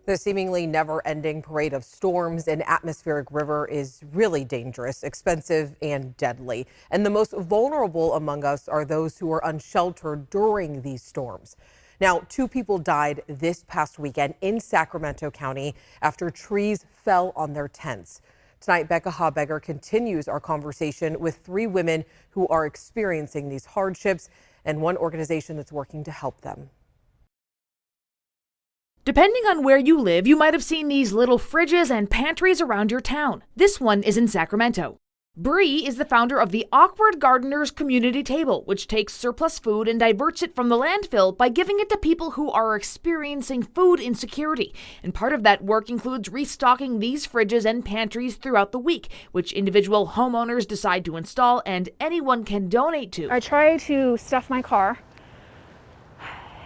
The seemingly never-ending parade of storms and atmospheric river is really dangerous, expensive, and deadly. And the most vulnerable among us are those who are unsheltered during these storms. Now, 2 people died this past weekend in Sacramento County after trees fell on their tents. Tonight, Becca Habegger continues our conversation with 3 women who are experiencing these hardships and one organization that's working to help them. Depending on where you live, you might have seen these little fridges and pantries around your town. This one is in Sacramento. Bree is the founder of the Awkward Gardeners Community Table, which takes surplus food and diverts it from the landfill by giving it to people who are experiencing food insecurity. And part of that work includes restocking these fridges and pantries throughout the week, which individual homeowners decide to install and anyone can donate to. I try to stuff my car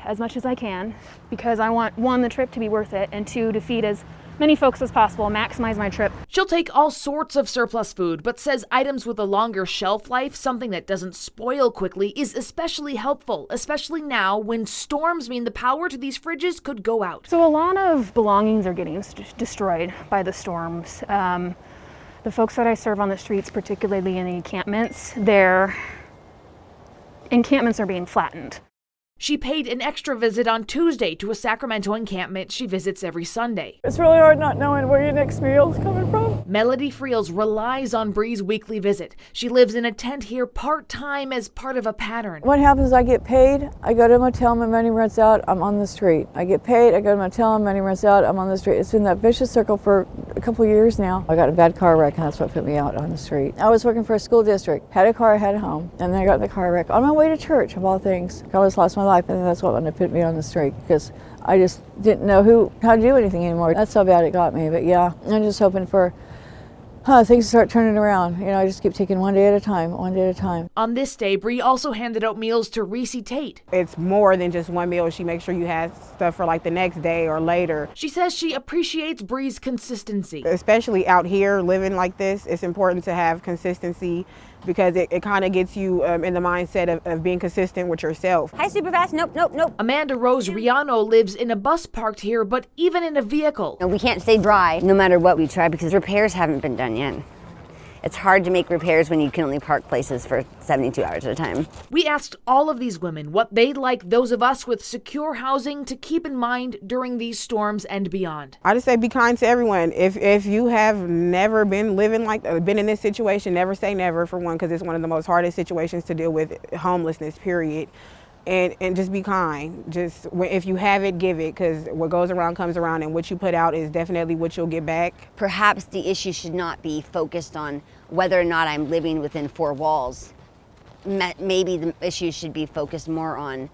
as much as I can because I want, 1, the trip to be worth it, and 2, to feed as many folks as possible, maximize my trip. She'll take all sorts of surplus food, but says items with a longer shelf life, something that doesn't spoil quickly, is especially helpful, especially now when storms mean the power to these fridges could go out. So a lot of belongings are getting destroyed by the storms. The folks that I serve on the streets, particularly in the encampments, their encampments are being flattened. She paid an extra visit on Tuesday to a Sacramento encampment she visits every Sunday. It's really hard not knowing where your next meal is coming from. Melody Friels relies on Bree's weekly visit. She lives in a tent here part-time as part of a pattern. What happens is I get paid, I go to a motel, my money runs out, I'm on the street. I get paid, I go to a motel, money runs out, I'm on the street. It's been that vicious circle for a couple of years now. I got in a bad car wreck and that's what put me out on the street. I was working for a school district, had a car, had a home, and then I got in the car wreck on my way to church, of all things. I almost lost my life, and that's what put me on the street because I just didn't know how to do anything anymore. That's how bad it got me. But yeah, I'm just hoping for things to start turning around. You know, I just keep taking one day at a time, one day at a time. On this day, Bree also handed out meals to Reese Tate. It's more than just one meal. She makes sure you have stuff for like the next day or later. She says she appreciates Bree's consistency. Especially out here living like this, it's important to have consistency because it kind of gets you in the mindset of being consistent with yourself. Hi, super fast. Nope, nope, nope. Amanda Rose Riano lives in a bus parked here, but even in a vehicle. We can't stay dry no matter what we try because repairs haven't been done yet. It's hard to make repairs when you can only park places for 72 hours at a time. We asked all of these women what they'd like those of us with secure housing to keep in mind during these storms and beyond. I just say be kind to everyone. If you have never been been in this situation, never say never, for one, because it's one of the most hardest situations to deal with, homelessness, period. And just be kind. Just if you have it, give it, because what goes around comes around, and what you put out is definitely what you'll get back. Perhaps the issue should not be focused on whether or not I'm living within 4 walls. Maybe the issue should be focused more on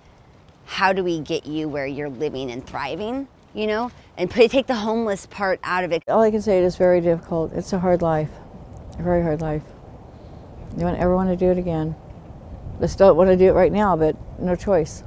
how do we get you where you're living and thriving, you know, and take the homeless part out of it. All I can say is very difficult. It's a hard life, a very hard life. You don't ever want to do it again. I still don't want to do it right now, but no choice.